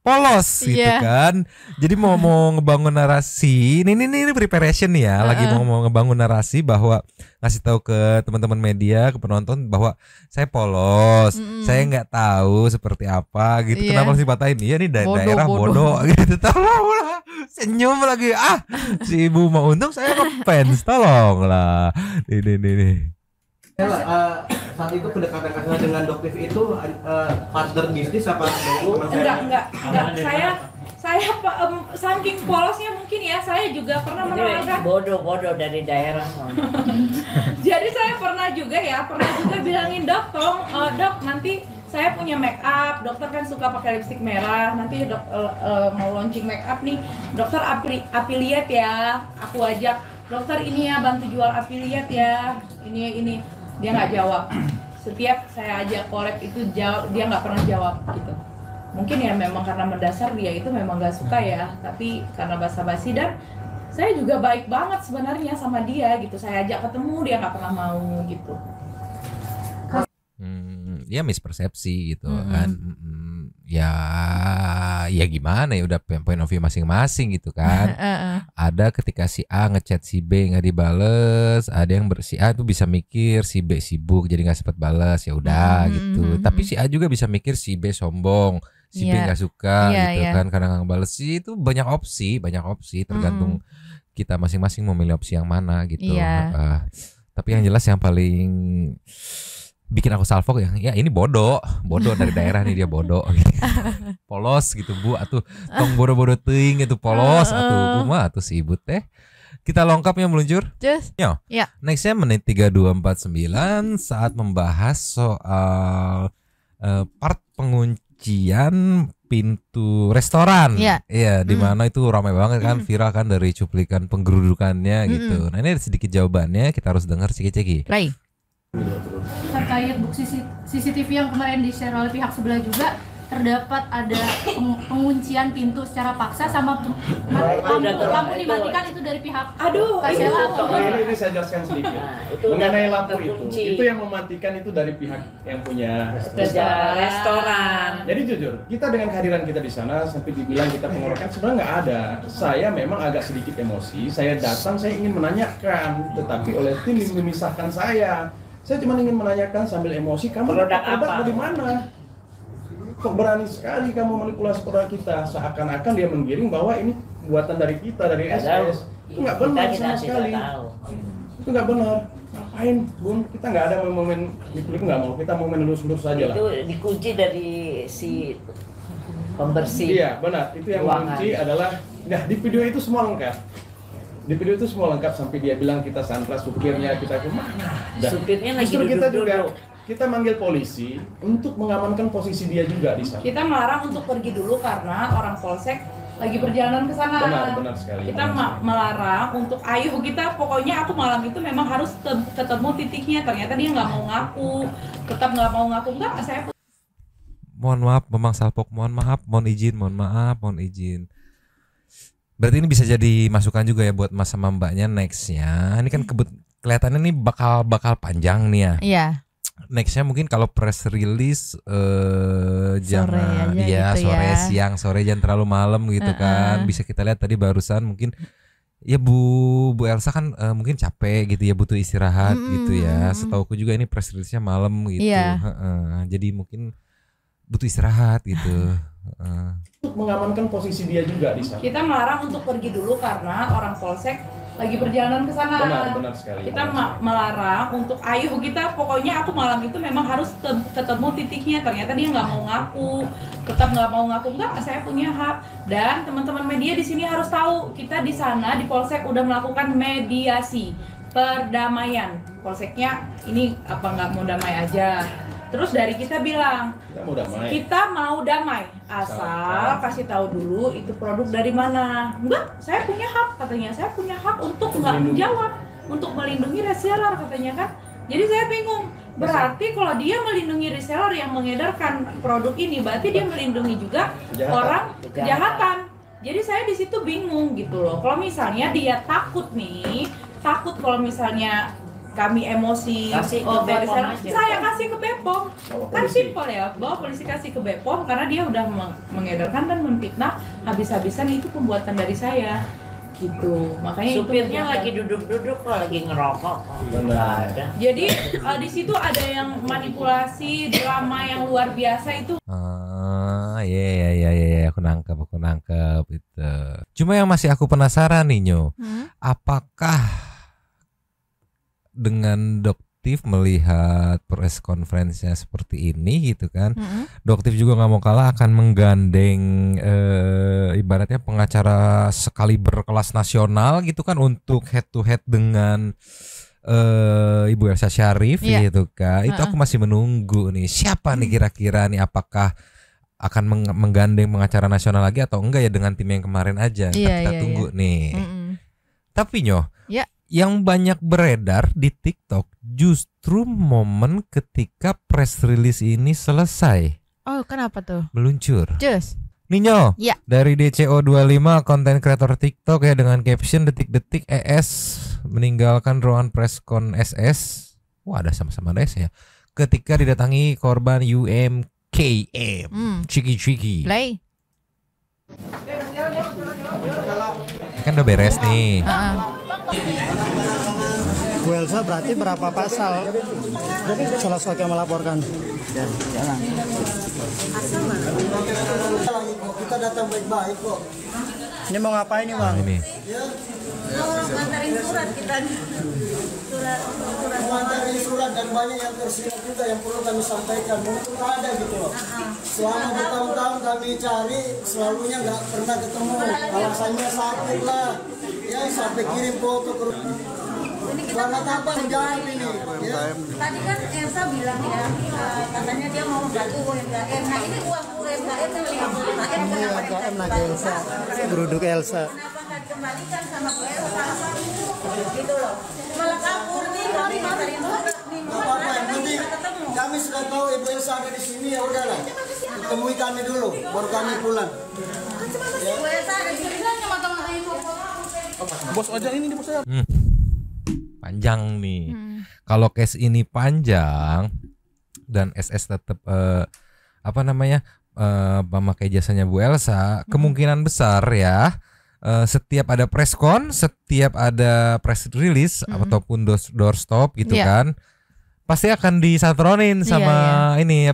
polos gitu Iya. kan. Jadi mau ngebangun narasi. Ini preparation nih ya, lagi mau ngebangun narasi bahwa ngasih tahu ke teman-teman media, ke penonton bahwa saya polos, saya nggak tahu seperti apa gitu. Iya. Kenapa harus dipatahin? Iya nih daerah bodoh gitu. Tolonglah, senyum lagi. Si ibu mau untung saya ngefans, tolonglah. Ini. Saat itu pendekatan kakak dengan Doktif itu partner bisnis apa? Enggak. Saya saking polosnya mungkin ya, saya juga pernah menawarkan. Bodoh dari daerah. Jadi saya pernah juga bilangin dok, tolong dok nanti saya punya make up, dokter kan suka pakai lipstik merah, nanti dok mau launching make up nih, dokter affiliate ya, aku ajak dokter ini ya bantu jual affiliate ya, ini dia nggak jawab. Setiap saya ajak collab itu dia nggak pernah jawab gitu. Mungkin ya memang karena mendasar dia itu memang nggak suka ya, tapi karena basa-basi dan saya juga baik banget sebenarnya sama dia gitu. Saya ajak ketemu dia nggak pernah mau gitu. Ya mispersepsi gitu kan. Ya gimana ya, udah point of view masing-masing gitu kan. Ada ketika si A ngechat si B nggak dibales, ada yang si A tuh bisa mikir si B sibuk jadi nggak sempat balas, ya udah gitu. Tapi si A juga bisa mikir si B sombong, si B nggak suka gitu kan karena nggak ngebales. Itu banyak opsi tergantung kita masing-masing memilih opsi yang mana gitu. Tapi yang jelas yang paling bikin aku salfok ya ini bodoh dari daerah nih, dia bodoh polos gitu Bu, atuh tong bodoh-bodoh teuing itu polos atuh kumaha atuh si ibu teh. Kita lengkapnya meluncur. Yo. Nextnya menit 3249 saat membahas soal part penguncian pintu restoran. Iya, di mana itu ramai banget kan, viral kan dari cuplikan penggerudukannya gitu. Nah, ini ada sedikit jawabannya, kita harus dengar ceki-ceki. Terkait bukti CCTV yang kemarin di-share oleh pihak sebelah juga terdapat ada penguncian pintu secara paksa sama lampu dimatikan itu dari pihak Kasela. Ini saya jelaskan sedikit. Mengenai lampu itu yang mematikan itu dari pihak yang punya restoran. Jadi jujur, kita dengan kehadiran kita di sana sampai dibilang kita pengorokan sebenarnya nggak ada. Saya memang agak sedikit emosi. Saya datang, saya ingin menanyakan, tetapi oleh tim memisahkan saya. Saya cuma ingin menanyakan sambil emosi, kamu produk apa dari mana? Kok berani sekali kamu manipulasi produk kita, seakan-akan dia menggiring bahwa ini buatan dari kita, dari SS. Itu nggak benar sama sekali. Itu nggak benar. Ngapain, Bun? Kita nggak ada momen dikulik, nggak mau. Kita mau lulus-lulus saja lah. Itu dikunci dari si pembersih. Iya, benar. Itu yang dikunci adalah, nah di video itu semua lengkap. Di video itu semua lengkap sampai dia bilang kita santras supirnya, kita kemana? Supirnya lagi justru kita duduk-duduk. juga kita manggil polisi untuk mengamankan posisi dia juga di sana. Kita melarang untuk pergi dulu karena orang polsek lagi perjalanan ke sana. Benar sekali. Kita melarang untuk ayo kita, pokoknya aku malam itu memang harus ketemu titiknya. Ternyata dia nggak mau ngaku, tetap nggak mau ngaku. Enggak, saya mohon maaf Memang Salpok, mohon maaf, mohon izin. Berarti ini bisa jadi masukan juga ya buat Mas sama Mbaknya nextnya. Ini kan kelihatannya nih bakal panjang nih ya. Iya. Nextnya mungkin kalau press release jangan gitu sore, siang, sore, jangan terlalu malam gitu kan. Bisa kita lihat tadi barusan mungkin ya Bu Elsa kan mungkin capek gitu ya, butuh istirahat gitu ya. Setauku juga ini press release-nya malam gitu. Jadi mungkin butuh istirahat gitu. Untuk mengamankan posisi dia juga di sana. Kita melarang untuk pergi dulu karena orang polsek lagi perjalanan ke sana. Benar sekali. Kita melarang untuk ayo kita, pokoknya aku malam itu memang harus ketemu titiknya. Ternyata dia nggak mau ngaku, tetap nggak mau ngaku. Enggak, saya punya hak. Dan teman-teman media di sini harus tahu, kita di sana di polsek udah melakukan mediasi perdamaian. Polseknya ini apa nggak mau damai aja. Terus dari kita bilang kita mau damai asal kasih tahu dulu itu produk dari mana. Enggak, saya punya hak katanya. Saya punya hak untuk nggak menjawab, untuk melindungi reseller katanya kan. Jadi saya bingung. Berarti kalau dia melindungi reseller yang mengedarkan produk ini, berarti dia melindungi juga orang kejahatan. Jadi saya di situ bingung gitu loh. Kalau misalnya dia takut kalau misalnya kami emosi Kasih ke dari Bepom sana, aja. saya kasih ke Bepom. Kan simpel ya, bawa polisi kasih ke Bepom karena dia udah mengedarkan dan memfitnah habis-habisan, itu pembuatan dari saya. Gitu. Makanya Supirnya itu lagi duduk-duduk kok, lagi ngerokok kok. Nggak ada. Jadi di situ ada yang manipulasi, drama yang luar biasa itu. Iya, aku nangkep itu. Cuma yang masih aku penasaran nih Nyo, apakah dengan Doktif melihat press conference-nya seperti ini gitu kan, Doktif juga nggak mau kalah akan menggandeng ibaratnya pengacara sekaliber kelas nasional gitu kan untuk head to head dengan Ibu Elsa Syarif gitu kan. Itu aku masih menunggu nih siapa nih kira-kira nih, apakah akan menggandeng pengacara nasional lagi atau enggak ya dengan tim yang kemarin aja. Kita tunggu nih. Tapi Nyo, yang banyak beredar di TikTok justru momen ketika press release ini selesai. Oh, kenapa tuh? Meluncur. Just. Ninyo, dari DCO25 konten kreator TikTok ya dengan caption detik-detik ES meninggalkan ruangan preskon SS. Wah, ada sama-sama ada S ya. Ketika didatangi korban UMKM. Ciki-ciki. Play. Kan udah beres nih. Bu Elsa berarti berapa pasal salah satu yang melaporkan? Kita datang baik-baik kok. Ini mau ngapain nih Bang? Ini. Mau nganterin surat kita nih. Mau nganterin surat dan banyak yang tersirat juga yang perlu kami sampaikan. Mungkin ada gitu loh. Selama bertahun-tahun kami cari, selalunya nggak pernah ketemu. Alasannya sakit lah. Ya sampai kirim foto ke banget apa jawab ini ya. Tadi kan Elsa bilang ya, katanya dia mau membantu UMKM. Nah ini uang UMKM kan 50 Ini UMKM lagi Elsa, geruduk Elsa. Kenapa nggak dikembalikan sama Bu Elsa? Gitu loh. Malah kabur nih, Nggak apa-apa, yang penting kami sudah tahu Ibu Elsa ada di sini, ya udahlah. Temui kami dulu, baru kami pulang. Bu Elsa ada di sini kan teman-teman info. Bos ojek ini di bos saya. Panjang nih. Kalau case ini panjang dan SS tetap memakai jasanya Bu Elsa, kemungkinan besar ya setiap ada preskon, setiap ada press release ataupun doorstop gitu kan, pasti akan disatronin sama ini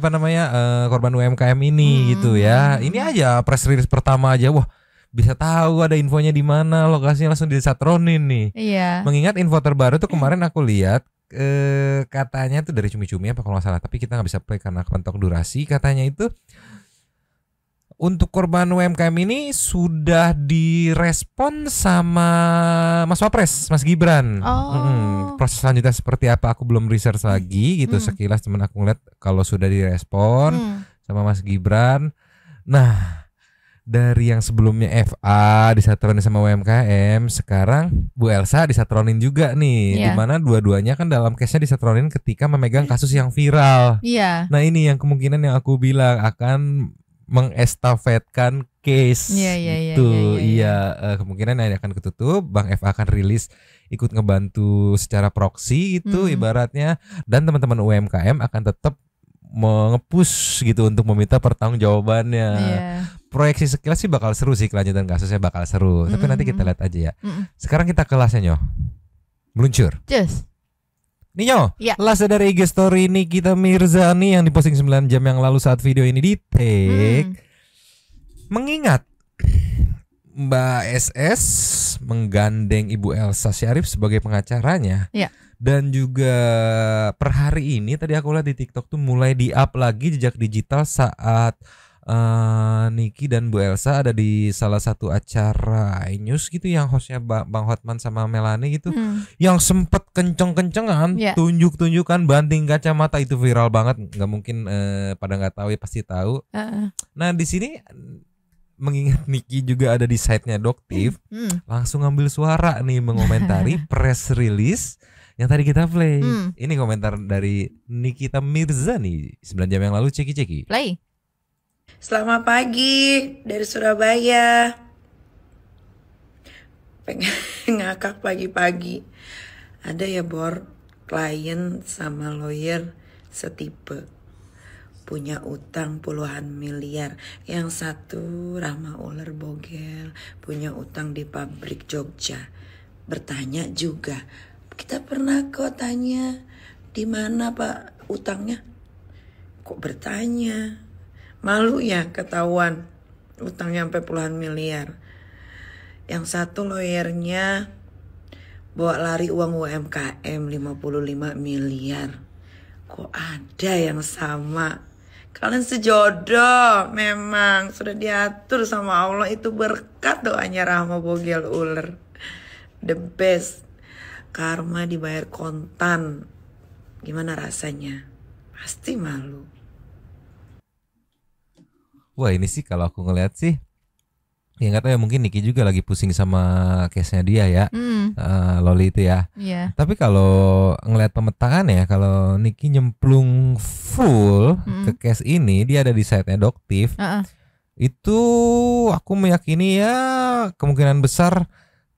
korban UMKM ini gitu ya. Ini aja press release pertama aja, wah bisa tahu ada infonya di mana, lokasinya langsung disatronin nih. Iya. Mengingat info terbaru tuh kemarin aku lihat katanya tuh dari Cumi-Cumi apa kalau nggak salah, tapi kita nggak bisa play karena kepentok durasi. Katanya itu untuk korban UMKM ini sudah direspon sama Mas Wapres, Mas Gibran. Proses selanjutnya seperti apa aku belum research lagi gitu, sekilas temen aku ngeliat kalau sudah direspon sama Mas Gibran. Nah, dari yang sebelumnya FA disatronin sama UMKM, sekarang Bu Elsa disatronin juga nih, dimana dua-duanya kan dalam case-nya disatronin ketika memegang kasus yang viral. Nah ini yang kemungkinan yang aku bilang akan mengestafetkan case itu. Kemungkinan ini akan ketutup, Bang FA akan rilis ikut ngebantu secara proxy itu ibaratnya, dan teman-teman UMKM akan tetap nge-push gitu untuk meminta pertanggungjawabannya. Proyeksi sekilas sih bakal seru sih, kelanjutan kasusnya bakal seru. Tapi nanti kita lihat aja ya. Sekarang kita kelasnya Nyo. Meluncur. Nih Nyo, last dari IG story Nikita Mirzani yang diposting 9 jam yang lalu saat video ini di-take. Mengingat Mbak SS menggandeng Ibu Elsa Syarif sebagai pengacaranya. Dan juga per hari ini tadi aku lihat di TikTok tuh mulai di-up lagi jejak digital saat Niki dan Bu Elsa ada di salah satu acara iNews gitu yang hostnya Bang Hotman sama Melani gitu, yang sempet kenceng-kencengan tunjuk-tunjukkan banting kacamata, itu viral banget, nggak mungkin pada nggak tahu ya, pasti tahu. Nah di sini mengingat Niki juga ada di site-nya Doktif, langsung ngambil suara nih mengomentari press release yang tadi kita play. Ini komentar dari Nikita Mirzani 9 jam yang lalu, ceki-ceki. Play. Selamat pagi dari Surabaya. Pengen ngakak pagi-pagi. Ada ya Bor, klien sama lawyer setipe, punya utang puluhan miliar. Yang satu Rahma ular bogel, punya utang di pabrik Jogja. Bertanya juga, kita pernah kok tanya, di mana Pak utangnya? Kok bertanya? Malu ya ketahuan utangnya sampai puluhan miliar. Yang satu lawyernya bawa lari uang UMKM 55 miliar. Kok ada yang sama? Kalian sejodoh memang, sudah diatur sama Allah, itu berkat doanya Rahma bogel ular. The best. Karma dibayar kontan. Gimana rasanya? Pasti malu. Wah ini sih kalau aku ngeliat sih, ya nggak tahu ya, mungkin Niki juga lagi pusing sama case-nya dia ya, Loli itu ya. Iya. Tapi kalau ngeliat pemetaan ya, kalau Niki nyemplung full ke case ini, dia ada di side-nya Doktif. Itu aku meyakini ya kemungkinan besar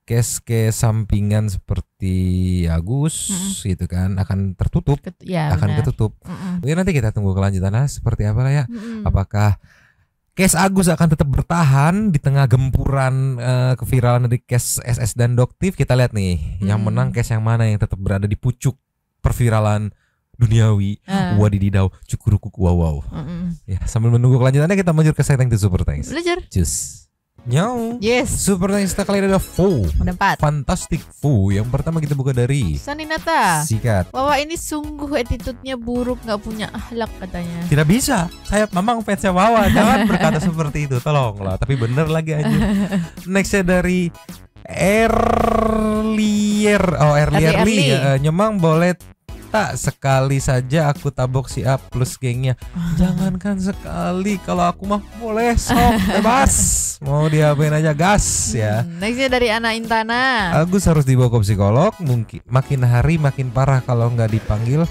case-case sampingan seperti Agus gitu kan akan tertutup, akan ketutup. Mungkin nanti kita tunggu kelanjutannya seperti apa lah ya. Apakah case Agus akan tetap bertahan di tengah gempuran keviralan dari case SS dan Doktif? Kita lihat nih, yang menang case yang mana, yang tetap berada di pucuk perviralan duniawi. Wadididau, cukurukuk wow. Ya, sambil menunggu kelanjutannya kita menuju ke segmen The Super Thanks. Belajar. Cus. Nyau. Yes. Super Thanks kita kali ini ada Foo. Ada 4. Fantastic Foo. Yang pertama kita buka dari Saninata. Sikat. Wawa ini sungguh attitude-nya buruk, gak punya akhlak katanya. Tidak bisa. Saya memang fansnya Wawa. Jangan berkata seperti itu. Tolonglah. Tapi bener lagi aja. Nextnya dari Erlier. Nyemang boleh tak sekali saja aku tabok si A plus gengnya. Jangankan sekali, kalau aku mah boleh sok bebas. Mau diapain aja gas ya. Nextnya dari Ana Intana. Agus harus dibawa ke psikolog. Mungkin makin hari makin parah kalau nggak dipanggil.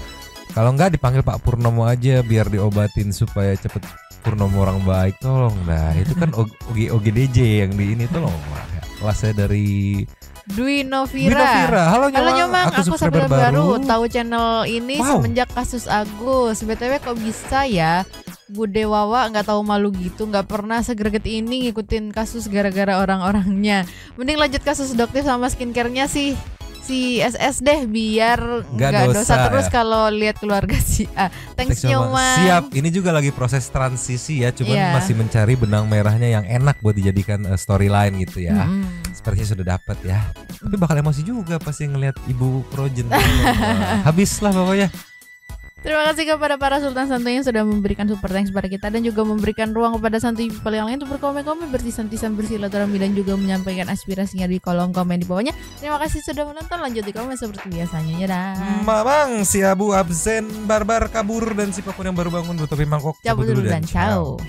Kalau nggak dipanggil Pak Purnomo aja biar diobatin supaya cepet Purnomo orang baik. Tolong dah. Itu kan OGDJ yang di ini, tolong lah. Kelasnya dari Dwi Novira. Halo Nyomang, aku subscriber baru. Tahu channel ini Wow. semenjak kasus Agus. BTW kok bisa ya Bude Wawa nggak tahu malu gitu, nggak pernah segreget ini ngikutin kasus gara-gara orang-orangnya. Mending lanjut kasus Doktif sama skincare-nya sih si SS deh, biar nggak dosa terus ya. Kalau lihat keluarga si A. Thanks Nyomang. Siap, ini juga lagi proses transisi ya, cuman masih mencari benang merahnya yang enak buat dijadikan storyline gitu ya. Sepertinya sudah dapat ya. Tapi bakal emosi juga pasti ngelihat ibu Projen. Habislah pokoknya. Terima kasih kepada para Sultan Santuy yang sudah memberikan super thanks kepada kita dan juga memberikan ruang kepada Santuy people yang lain untuk berkomen-komen, bertisan-tisan, bersilaturahmi dan juga menyampaikan aspirasinya di kolom komen di bawahnya. Terima kasih sudah menonton, lanjut di komen seperti biasanya ya dah. Mamang, si Abu absen, barbar kabur dan siapapun yang baru bangun bertopi mangkok Cabut dulu dan ciao.